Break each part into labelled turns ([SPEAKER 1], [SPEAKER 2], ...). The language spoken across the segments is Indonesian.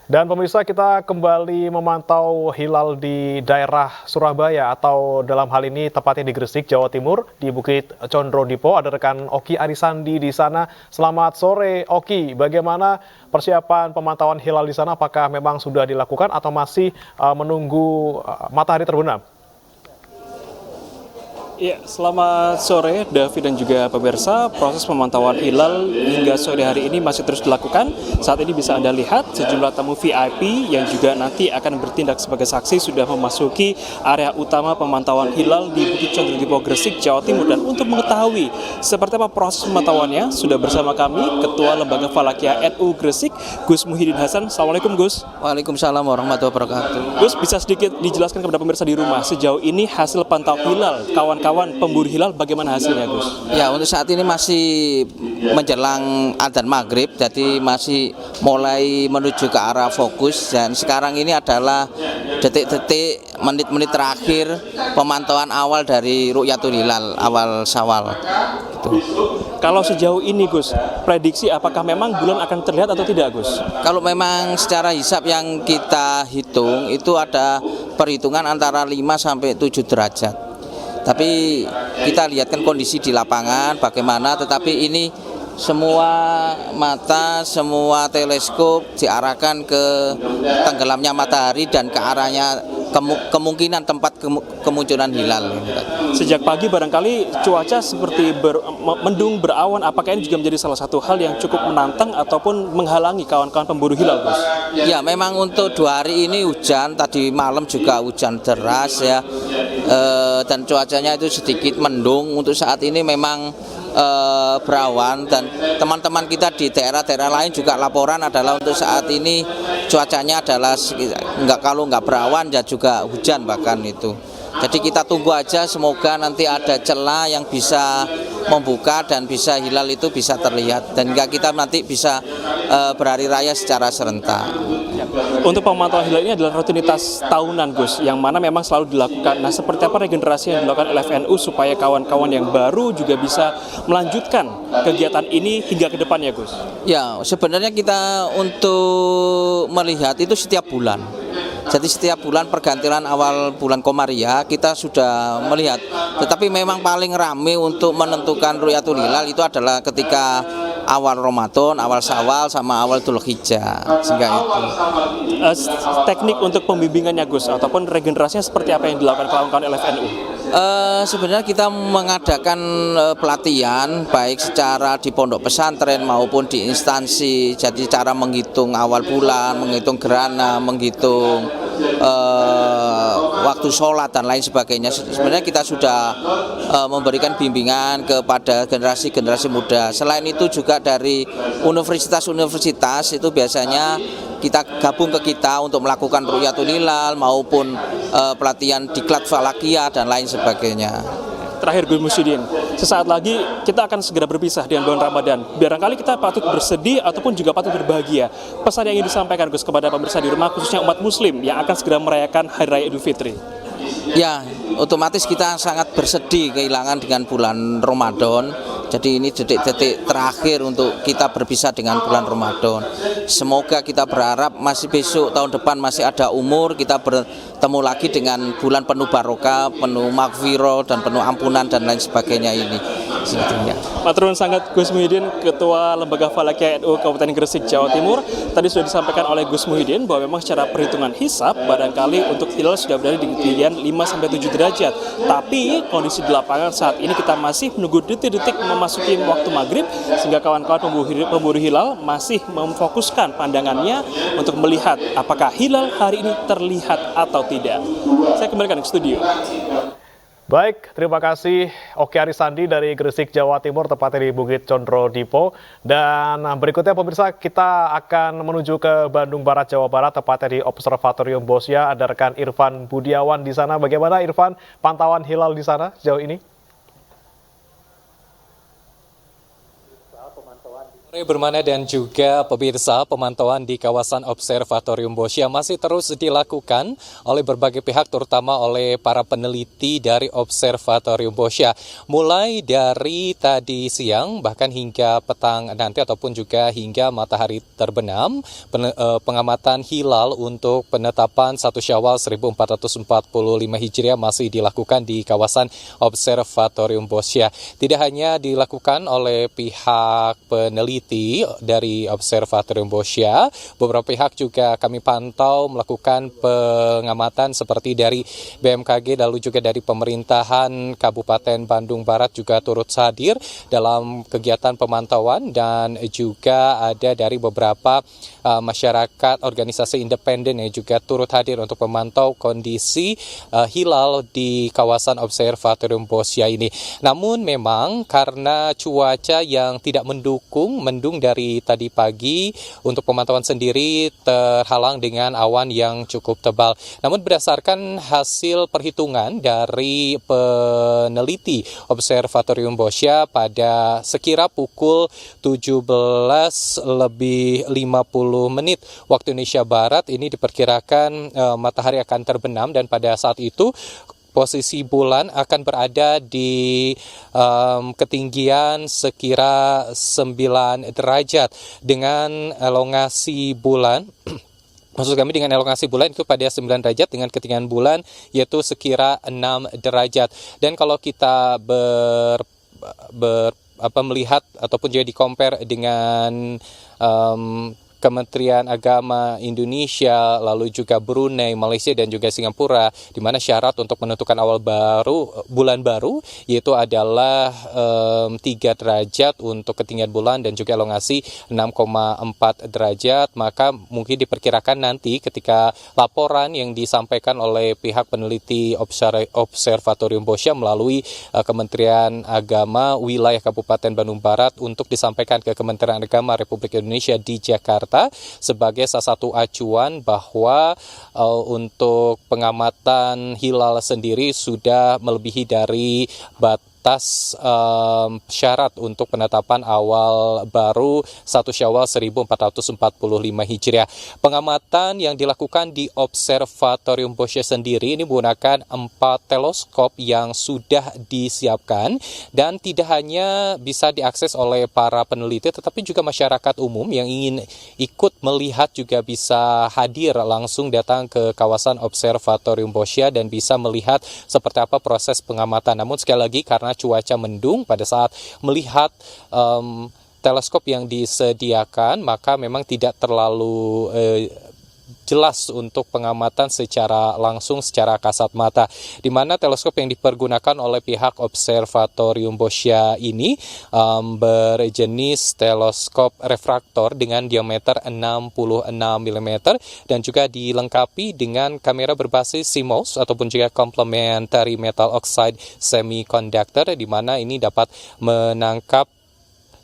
[SPEAKER 1] Dan pemirsa, kita kembali memantau hilal di daerah Surabaya atau dalam hal ini tepatnya di Gresik, Jawa Timur, di Bukit Condro Dipo. Ada rekan Oki Arisandi di sana. Selamat sore, Oki. Bagaimana persiapan pemantauan hilal di sana? Apakah memang sudah dilakukan atau masih menunggu matahari terbenam?
[SPEAKER 2] Ya, selamat sore Davi dan juga pemirsa. Proses pemantauan hilal hingga sore hari ini masih terus dilakukan. Saat ini bisa Anda lihat sejumlah tamu VIP yang juga nanti akan bertindak sebagai saksi sudah memasuki area utama pemantauan hilal di Bukit Condro Dipo, Gresik, Jawa Timur. Dan untuk mengetahui seperti apa proses pemantauannya, sudah bersama kami Ketua Lembaga Falakiyah NU Gresik, Gus Muhyiddin Hasan. Assalamualaikum Gus.
[SPEAKER 3] Waalaikumsalam warahmatullahi wabarakatuh.
[SPEAKER 2] Gus, bisa sedikit dijelaskan kepada pemirsa di rumah sejauh ini hasil pantau hilal kawan-kawan pemburu hilal bagaimana hasilnya, Gus?
[SPEAKER 3] Ya, untuk saat ini masih menjelang adzan maghrib, jadi masih mulai menuju ke arah fokus. Dan sekarang ini adalah detik-detik, menit-menit terakhir pemantauan awal dari Ru'yatul Hilal awal Syawal. Gitu.
[SPEAKER 2] Kalau sejauh ini, Gus, prediksi apakah memang bulan akan terlihat atau tidak, Gus?
[SPEAKER 3] Kalau memang secara hisab yang kita hitung itu ada perhitungan antara 5 sampai 7 derajat. Tapi kita lihatkan kondisi di lapangan bagaimana, tetapi ini semua mata, semua teleskop diarahkan ke tenggelamnya matahari dan ke arahnya kemungkinan tempat kemunculan hilal.
[SPEAKER 2] Sejak pagi barangkali cuaca seperti mendung berawan, apakah ini juga menjadi salah satu hal yang cukup menantang ataupun menghalangi kawan-kawan pemburu hilal, Gus?
[SPEAKER 3] Ya, memang untuk 2 hari ini hujan, tadi malam juga hujan deras ya, dan cuacanya itu sedikit mendung. Untuk saat ini memang berawan, dan teman-teman kita di daerah-daerah lain juga laporan adalah untuk saat ini cuacanya adalah kalau nggak berawan ya juga hujan bahkan itu. Jadi kita tunggu aja, semoga nanti ada celah yang bisa membuka dan bisa hilal itu bisa terlihat, dan hingga kita nanti bisa berhari raya secara serentak.
[SPEAKER 2] Untuk pemantauan hilal ini adalah rutinitas tahunan, Gus, yang mana memang selalu dilakukan. Nah, seperti apa regenerasi yang dilakukan oleh FNU supaya kawan-kawan yang baru juga bisa melanjutkan kegiatan ini hingga ke depannya, Gus?
[SPEAKER 3] Ya, sebenarnya kita untuk melihat itu setiap bulan. Jadi setiap bulan pergantian awal bulan Komariah kita sudah melihat. Tetapi memang paling ramai untuk menentukan Ru'yatul Hilal itu adalah ketika awal Ramadan, awal Syawal, sama awal Dzulhijjah. Sehingga itu.
[SPEAKER 2] Teknik untuk pembimbingannya, Gus, ataupun regenerasinya seperti apa yang dilakukan kawan-kawan LFNU?
[SPEAKER 3] Sebenarnya kita mengadakan pelatihan baik secara di pondok pesantren maupun di instansi. Jadi cara menghitung awal bulan, menghitung gerhana, menghitung waktu sholat dan lain sebagainya. Sebenarnya kita sudah memberikan bimbingan kepada generasi-generasi muda. Selain itu juga dari universitas-universitas itu biasanya kita gabung ke kita untuk melakukan Ru'yatul Hilal maupun pelatihan diklat falakiyah dan lain sebagainya.
[SPEAKER 2] Terakhir, Gus Muhyiddin, sesaat lagi kita akan segera berpisah dengan bulan Ramadan. Barangkali kita patut bersedih ataupun juga patut berbahagia. Pesan yang ingin disampaikan, Gus, kepada pemirsa di rumah, khususnya umat Muslim yang akan segera merayakan Hari Raya Idul Fitri.
[SPEAKER 3] Ya, otomatis kita sangat bersedih kehilangan dengan bulan Ramadan. Jadi ini detik-detik terakhir untuk kita berpisah dengan bulan Ramadan. Semoga kita berharap masih besok tahun depan masih ada umur, kita bertemu lagi dengan bulan penuh barokah, penuh maghfirah dan penuh ampunan dan lain sebagainya ini. Sebetulnya.
[SPEAKER 2] Matur nuwun sangat Gus Muhyiddin, Ketua Lembaga Falakiyah NU Kabupaten Gresik, Jawa Timur. Tadi sudah disampaikan oleh Gus Muhyiddin bahwa memang secara perhitungan hisab barangkali untuk hilal sudah berada di ketinggian 5-7 derajat. Tapi kondisi di lapangan saat ini kita masih menunggu detik-detik memasuki waktu maghrib, sehingga kawan-kawan pemburu hilal masih memfokuskan pandangannya untuk melihat apakah hilal hari ini terlihat atau tidak. Saya kembalikan ke studio.
[SPEAKER 1] Baik, terima kasih Oki Arisandi dari Gresik, Jawa Timur, tepatnya di Bukit Condro Dipo. Dan berikutnya pemirsa, kita akan menuju ke Bandung Barat, Jawa Barat, tepatnya di Observatorium Bosya. Ada rekan Irfan Budiawan di sana. Bagaimana Irfan, pantauan hilal di sana sejauh ini?
[SPEAKER 4] Bermana dan juga pemirsa, pemantauan di kawasan Observatorium Boscia masih terus dilakukan oleh berbagai pihak, terutama oleh para peneliti dari Observatorium Boscia. Mulai dari tadi siang bahkan hingga petang nanti ataupun juga hingga matahari terbenam, pengamatan hilal untuk penetapan 1 Syawal 1445 Hijriah masih dilakukan di kawasan Observatorium Boscia. Tidak hanya dilakukan oleh pihak peneliti dari Observatorium Boscia, beberapa pihak juga kami pantau melakukan pengamatan seperti dari BMKG, lalu juga dari pemerintahan Kabupaten Bandung Barat juga turut hadir dalam kegiatan pemantauan, dan juga ada dari beberapa masyarakat organisasi independen yang juga turut hadir untuk memantau kondisi hilal di kawasan Observatorium Boscia ini. Namun memang karena cuaca yang tidak mendung dari tadi pagi, untuk pemantauan sendiri terhalang dengan awan yang cukup tebal. Namun berdasarkan hasil perhitungan dari peneliti Observatorium Boscia pada sekira pukul 17:50 waktu Indonesia Barat, ini diperkirakan matahari akan terbenam, dan pada saat itu posisi bulan akan berada di ketinggian sekira 9 derajat dengan elongasi bulan. Maksud kami dengan elongasi bulan itu pada 9 derajat dengan ketinggian bulan yaitu sekira 6 derajat. Dan kalau kita melihat ataupun juga di-compare dengan Kementerian Agama Indonesia, lalu juga Brunei, Malaysia, dan juga Singapura, di mana syarat untuk menentukan bulan baru yaitu adalah 3 derajat untuk ketinggian bulan dan juga elongasi 6,4 derajat. Maka mungkin diperkirakan nanti ketika laporan yang disampaikan oleh pihak peneliti Observatorium Boscia melalui Kementerian Agama wilayah Kabupaten Bandung Barat untuk disampaikan ke Kementerian Agama Republik Indonesia di Jakarta sebagai salah satu acuan bahwa untuk pengamatan hilal sendiri sudah melebihi dari syarat untuk penetapan awal baru 1 Syawal 1445 Hijriah. Pengamatan yang dilakukan di Observatorium Boscia sendiri ini menggunakan 4 teleskop yang sudah disiapkan, dan tidak hanya bisa diakses oleh para peneliti tetapi juga masyarakat umum yang ingin ikut melihat juga bisa hadir langsung datang ke kawasan Observatorium Boscia dan bisa melihat seperti apa proses pengamatan. Namun sekali lagi karena cuaca mendung pada saat melihat teleskop yang disediakan, maka memang tidak terlalu jelas untuk pengamatan secara langsung, secara kasat mata, di mana teleskop yang dipergunakan oleh pihak Observatorium Boscia ini berjenis teleskop refraktor dengan diameter 66 mm dan juga dilengkapi dengan kamera berbasis CMOS ataupun juga complementary metal oxide semiconductor, di mana ini dapat menangkap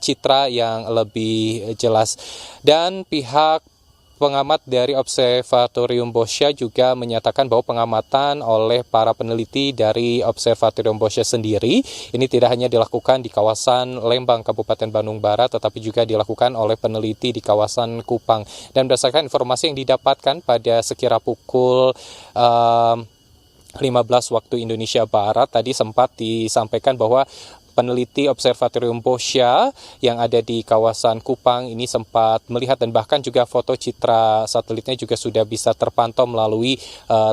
[SPEAKER 4] citra yang lebih jelas. Dan pihak pengamat dari Observatorium Boscia juga menyatakan bahwa pengamatan oleh para peneliti dari Observatorium Boscia sendiri ini tidak hanya dilakukan di kawasan Lembang, Kabupaten Bandung Barat, tetapi juga dilakukan oleh peneliti di kawasan Kupang. Dan berdasarkan informasi yang didapatkan pada sekira pukul 15 waktu Indonesia Barat, tadi sempat disampaikan bahwa peneliti Observatorium Boscia yang ada di kawasan Kupang ini sempat melihat, dan bahkan juga foto citra satelitnya juga sudah bisa terpantau melalui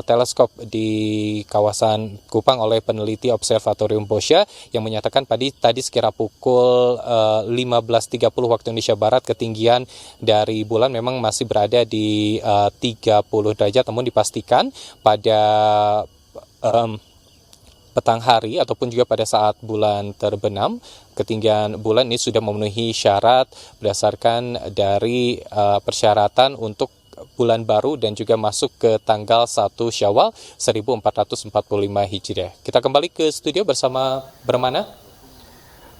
[SPEAKER 4] teleskop di kawasan Kupang oleh peneliti Observatorium Boscia yang menyatakan tadi sekira pukul 15.30 waktu Indonesia Barat ketinggian dari bulan memang masih berada di 30 derajat, namun dipastikan pada petang hari ataupun juga pada saat bulan terbenam, ketinggian bulan ini sudah memenuhi syarat berdasarkan dari persyaratan untuk bulan baru dan juga masuk ke tanggal 1 Syawal 1445 Hijriah. Kita kembali ke studio bersama Bermana.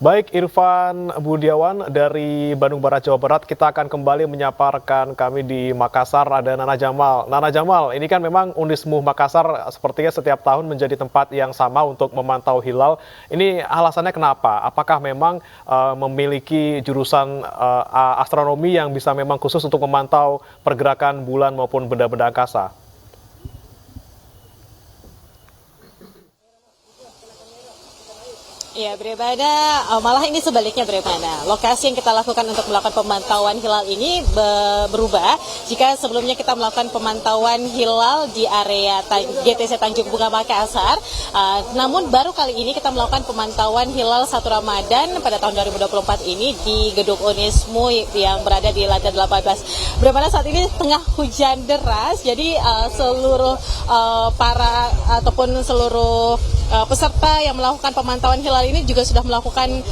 [SPEAKER 1] Baik, Irfan Budiawan dari Bandung Barat, Jawa Barat. Kita akan kembali menyapa rekan kami di Makassar, ada Nana Jamal. Nana Jamal, ini kan memang Unismu Makassar sepertinya setiap tahun menjadi tempat yang sama untuk memantau hilal. Ini alasannya kenapa? Apakah memang memiliki jurusan astronomi yang bisa memang khusus untuk memantau pergerakan bulan maupun benda-benda angkasa?
[SPEAKER 5] Ya, Bremana, malah ini sebaliknya Bremana. Lokasi yang kita lakukan untuk melakukan pemantauan hilal ini berubah. Jika sebelumnya kita melakukan pemantauan hilal di area GTC Tanjung Bunga Makassar, namun baru kali ini kita melakukan pemantauan hilal 1 Ramadan pada tahun 2024 ini di Gedung Unismu yang berada di lantai 18. Bremana, saat ini tengah hujan deras, jadi seluruh seluruh peserta yang melakukan pemantauan hilal ini juga sudah melakukan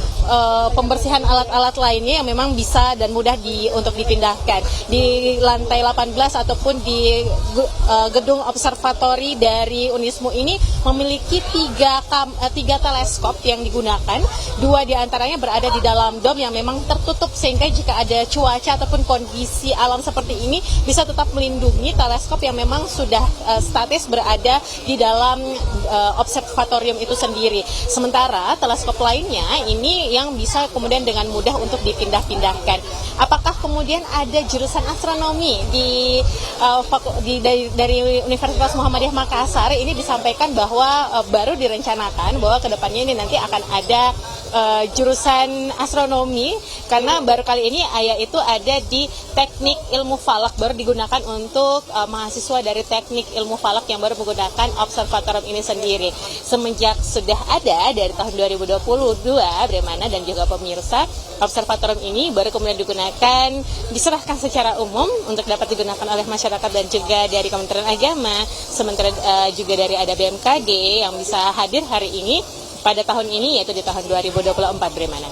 [SPEAKER 5] pembersihan alat-alat lainnya yang memang bisa dan mudah untuk dipindahkan. Di lantai 18 ataupun di gedung observatori dari Unismu ini memiliki tiga teleskop yang digunakan. 2 diantaranya berada di dalam dom yang memang tertutup, sehingga jika ada cuaca ataupun kondisi alam seperti ini bisa tetap melindungi teleskop yang memang sudah statis berada di dalam observatorium itu sendiri. Sementara teleskop lainnya ini yang bisa kemudian dengan mudah untuk dipindah-pindahkan. Apakah kemudian ada jurusan astronomi dari Universitas Muhammadiyah Makassar? Ini disampaikan bahwa baru direncanakan bahwa kedepannya ini nanti akan ada jurusan astronomi, karena baru kali ini yaitu ada di teknik ilmu falak, baru digunakan untuk mahasiswa dari teknik ilmu falak yang baru menggunakan observatorium ini sendiri. Semenjak sudah ada dari tahun 2022, Bremana dan juga pemirsa, observatorium ini baru kemudian diserahkan secara umum untuk dapat digunakan oleh masyarakat dan juga dari Kementerian Agama, sementara juga dari ada BMKG yang bisa hadir hari ini pada tahun ini, yaitu di tahun 2024, Bremana.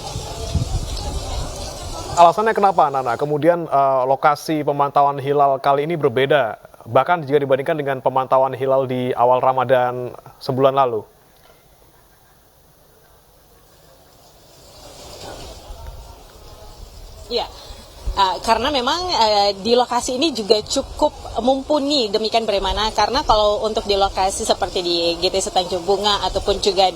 [SPEAKER 1] Alasannya kenapa, Nana? Kemudian lokasi pemantauan hilal kali ini berbeda, bahkan jika dibandingkan dengan pemantauan hilal di awal Ramadan sebulan lalu.
[SPEAKER 5] Ya, karena memang di lokasi ini juga cukup mumpuni, demikian Bremana, karena kalau untuk di lokasi seperti di GTC Tanjung Bunga ataupun juga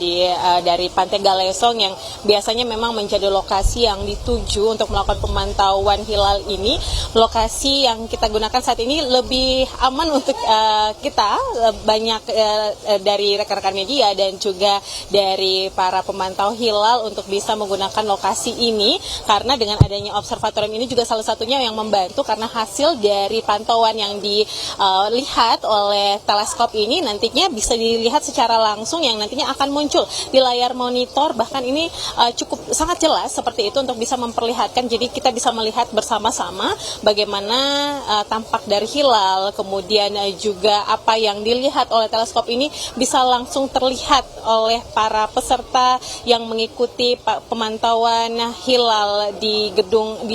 [SPEAKER 5] dari Pantai Galesong yang biasanya memang menjadi lokasi yang dituju untuk melakukan pemantauan hilal ini, lokasi yang kita gunakan saat ini lebih aman untuk kita, banyak dari rekan-rekan media dan juga dari para pemantau hilal untuk bisa menggunakan lokasi ini, karena dengan adanya observatorium ini juga salah satunya yang membantu, karena hasil dari pantauan yang dilihat oleh teleskop ini nantinya bisa dilihat secara langsung yang nantinya akan muncul di layar monitor. Bahkan ini cukup sangat jelas seperti itu untuk bisa memperlihatkan, jadi kita bisa melihat bersama-sama bagaimana tampak dari hilal, kemudian juga apa yang dilihat oleh teleskop ini bisa langsung terlihat oleh para peserta yang mengikuti pemantauan hilal di gedung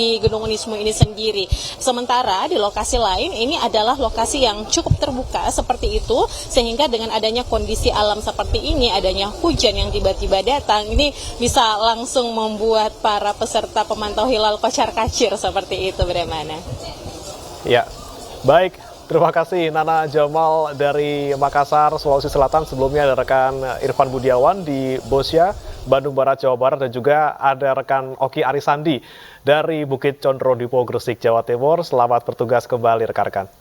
[SPEAKER 5] Unismu ini sendiri. Sementara di lokasi lain ini adalah lokasi yang cukup terbuka seperti itu, sehingga dengan adanya kondisi alam seperti ini, adanya hujan yang tiba-tiba datang, ini bisa langsung membuat para peserta pemantau hilal kocar-kacir seperti itu, Bremana.
[SPEAKER 1] Ya, baik. Terima kasih Nana Jamal dari Makassar, Sulawesi Selatan. Sebelumnya ada rekan Irfan Budiawan di Bosya, Bandung Barat, Jawa Barat, dan juga ada rekan Oki Arisandi dari Bukit Condro Dipo, Gresik, Jawa Timur. Selamat bertugas kembali rekan-rekan.